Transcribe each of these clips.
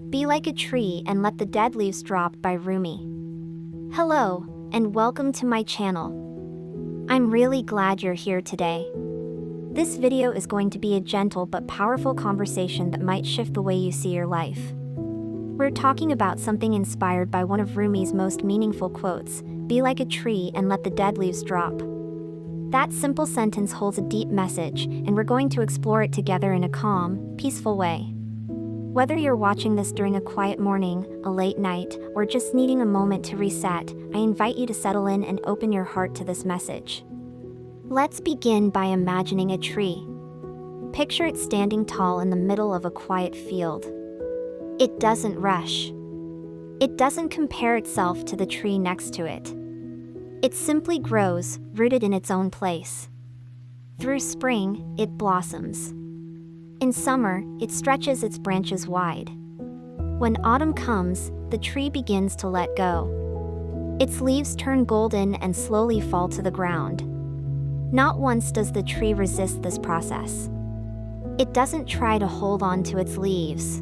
Be Like a Tree and Let the Dead Leaves Drop by Rumi. Hello, and welcome to my channel. I'm really glad you're here today. This video is going to be a gentle but powerful conversation that might shift the way you see your life. We're talking about something inspired by one of Rumi's most meaningful quotes, "Be like a tree and let the dead leaves drop." That simple sentence holds a deep message, and we're going to explore it together in a calm, peaceful way. Whether you're watching this during a quiet morning, a late night, or just needing a moment to reset, I invite you to settle in and open your heart to this message. Let's begin by imagining a tree. Picture it standing tall in the middle of a quiet field. It doesn't rush. It doesn't compare itself to the tree next to it. It simply grows, rooted in its own place. Through spring, it blossoms. In summer, it stretches its branches wide. When autumn comes, the tree begins to let go. Its leaves turn golden and slowly fall to the ground. Not once does the tree resist this process. It doesn't try to hold on to its leaves.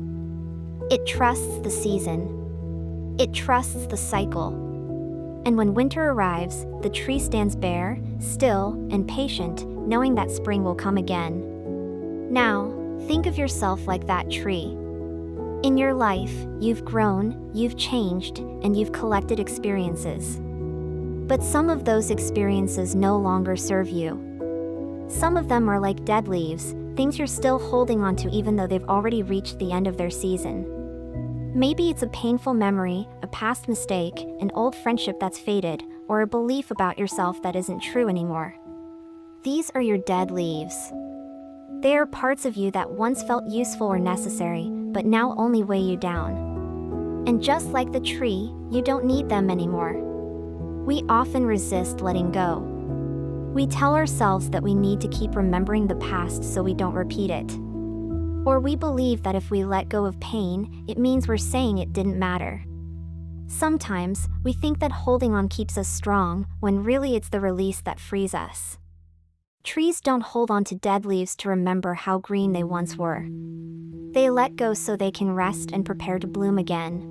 It trusts the season. It trusts the cycle. And when winter arrives, the tree stands bare, still, and patient, knowing that spring will come again. Now, think of yourself like that tree. In your life, you've grown, you've changed, and you've collected experiences. But some of those experiences no longer serve you. Some of them are like dead leaves, things you're still holding onto even though they've already reached the end of their season. Maybe it's a painful memory, a past mistake, an old friendship that's faded, or a belief about yourself that isn't true anymore. These are your dead leaves. They are parts of you that once felt useful or necessary, but now only weigh you down. And just like the tree, you don't need them anymore. We often resist letting go. We tell ourselves that we need to keep remembering the past so we don't repeat it. Or we believe that if we let go of pain, it means we're saying it didn't matter. Sometimes, we think that holding on keeps us strong, when really it's the release that frees us. Trees don't hold on to dead leaves to remember how green they once were. They let go so they can rest and prepare to bloom again.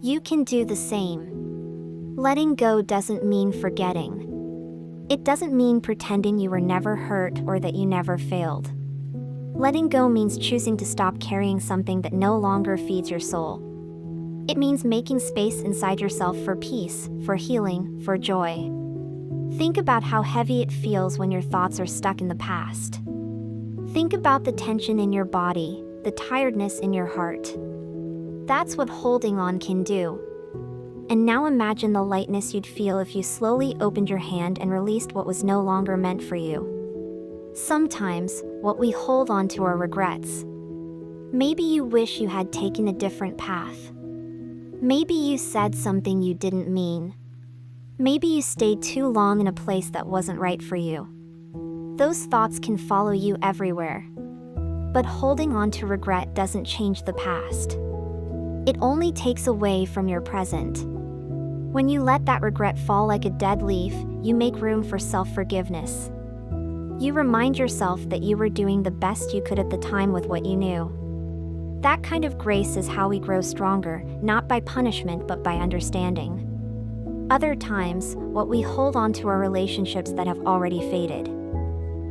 You can do the same. Letting go doesn't mean forgetting. It doesn't mean pretending you were never hurt or that you never failed. Letting go means choosing to stop carrying something that no longer feeds your soul. It means making space inside yourself for peace, for healing, for joy. Think about how heavy it feels when your thoughts are stuck in the past. Think about the tension in your body, the tiredness in your heart. That's what holding on can do. And now imagine the lightness you'd feel if you slowly opened your hand and released what was no longer meant for you. Sometimes, what we hold on to are regrets. Maybe you wish you had taken a different path. Maybe you said something you didn't mean. Maybe you stayed too long in a place that wasn't right for you. Those thoughts can follow you everywhere. But holding on to regret doesn't change the past. It only takes away from your present. When you let that regret fall like a dead leaf, you make room for self-forgiveness. You remind yourself that you were doing the best you could at the time with what you knew. That kind of grace is how we grow stronger, not by punishment but by understanding. Other times, what we hold on to are relationships that have already faded.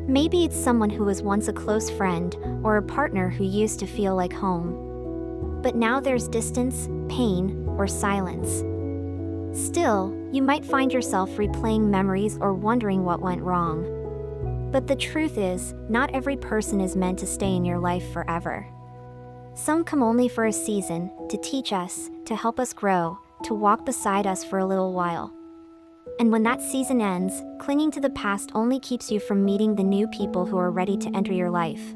Maybe it's someone who was once a close friend, or a partner who used to feel like home. But now there's distance, pain, or silence. Still, you might find yourself replaying memories or wondering what went wrong. But the truth is, not every person is meant to stay in your life forever. Some come only for a season, to teach us, to help us grow, to walk beside us for a little while. And when that season ends, clinging to the past only keeps you from meeting the new people who are ready to enter your life.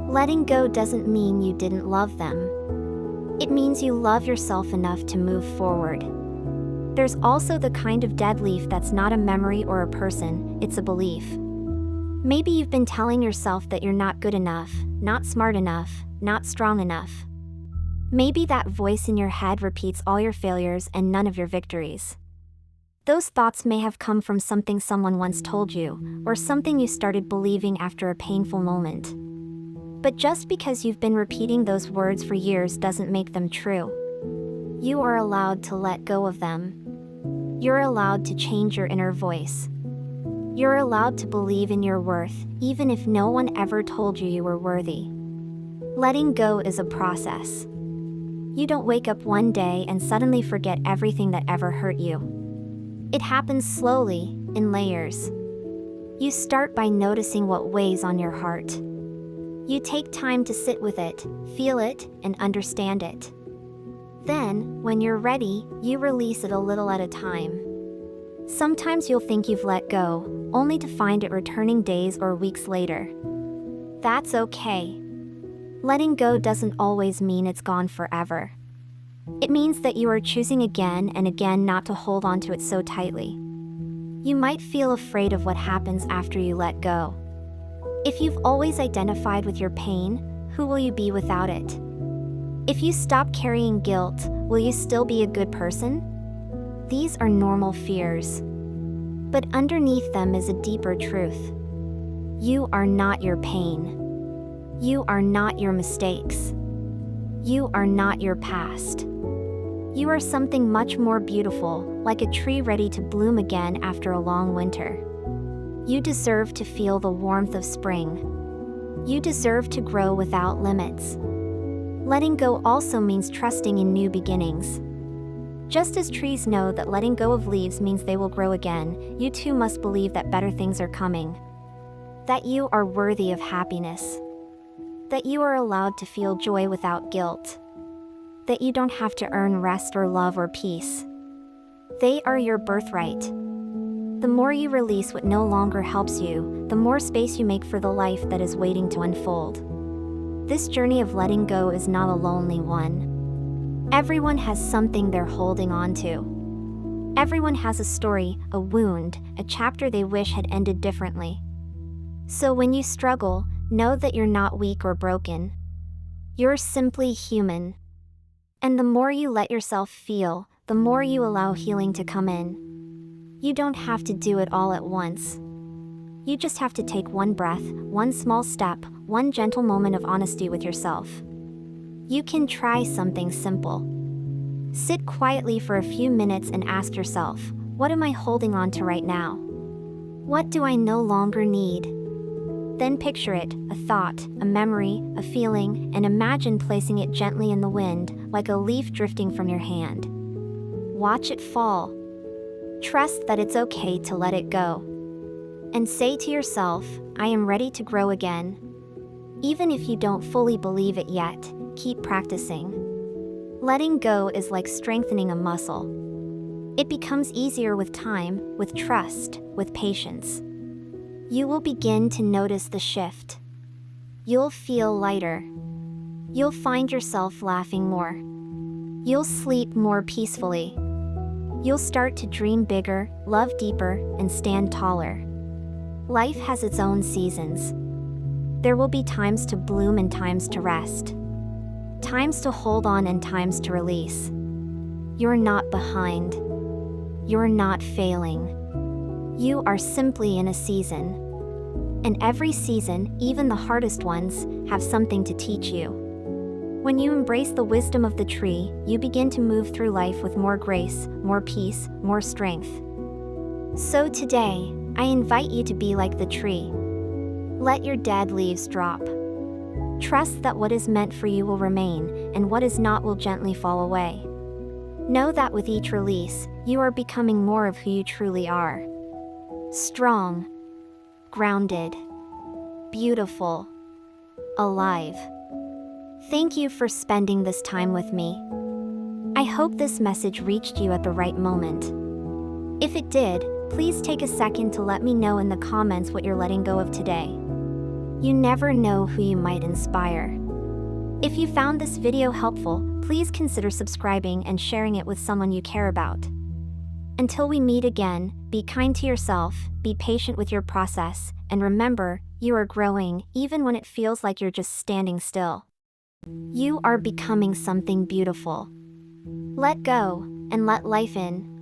Letting go doesn't mean you didn't love them. It means you love yourself enough to move forward. There's also the kind of dead leaf that's not a memory or a person, it's a belief. Maybe you've been telling yourself that you're not good enough, not smart enough, not strong enough. Maybe that voice in your head repeats all your failures and none of your victories. Those thoughts may have come from something someone once told you, or something you started believing after a painful moment. But just because you've been repeating those words for years doesn't make them true. You are allowed to let go of them. You're allowed to change your inner voice. You're allowed to believe in your worth, even if no one ever told you you were worthy. Letting go is a process. You don't wake up one day and suddenly forget everything that ever hurt you. It happens slowly, in layers. You start by noticing what weighs on your heart. You take time to sit with it, feel it, and understand it. Then, when you're ready, you release it a little at a time. Sometimes you'll think you've let go, only to find it returning days or weeks later. That's okay. Letting go doesn't always mean it's gone forever. It means that you are choosing again and again not to hold on to it so tightly. You might feel afraid of what happens after you let go. If you've always identified with your pain, who will you be without it? If you stop carrying guilt, will you still be a good person? These are normal fears. But underneath them is a deeper truth. You are not your pain. You are not your mistakes. You are not your past. You are something much more beautiful, like a tree ready to bloom again after a long winter. You deserve to feel the warmth of spring. You deserve to grow without limits. Letting go also means trusting in new beginnings. Just as trees know that letting go of leaves means they will grow again, you too must believe that better things are coming. That you are worthy of happiness. That you are allowed to feel joy without guilt. That you don't have to earn rest or love or peace. They are your birthright. The more you release what no longer helps you, the more space you make for the life that is waiting to unfold. This journey of letting go is not a lonely one. Everyone has something they're holding on to. Everyone has a story, a wound, a chapter they wish had ended differently. So when you struggle, know that you're not weak or broken. You're simply human. And the more you let yourself feel, the more you allow healing to come in. You don't have to do it all at once. You just have to take one breath, one small step, one gentle moment of honesty with yourself. You can try something simple. Sit quietly for a few minutes and ask yourself, what am I holding on to right now? What do I no longer need? Then picture it, a thought, a memory, a feeling, and imagine placing it gently in the wind, like a leaf drifting from your hand. Watch it fall. Trust that it's okay to let it go. And say to yourself, I am ready to grow again. Even if you don't fully believe it yet, keep practicing. Letting go is like strengthening a muscle. It becomes easier with time, with trust, with patience. You will begin to notice the shift. You'll feel lighter. You'll find yourself laughing more. You'll sleep more peacefully. You'll start to dream bigger, love deeper, and stand taller. Life has its own seasons. There will be times to bloom and times to rest. Times to hold on and times to release. You're not behind. You're not failing. You are simply in a season. And every season, even the hardest ones, have something to teach you. When you embrace the wisdom of the tree, you begin to move through life with more grace, more peace, more strength. So today, I invite you to be like the tree. Let your dead leaves drop. Trust that what is meant for you will remain, and what is not will gently fall away. Know that with each release, you are becoming more of who you truly are. Strong, grounded, beautiful, alive. Thank you for spending this time with me. I hope this message reached you at the right moment. If it did, please take a second to let me know in the comments what you're letting go of today. You never know who you might inspire. If you found this video helpful, please consider subscribing and sharing it with someone you care about. Until we meet again, be kind to yourself, be patient with your process, and remember, you are growing even when it feels like you're just standing still. You are becoming something beautiful. Let go, and let life in.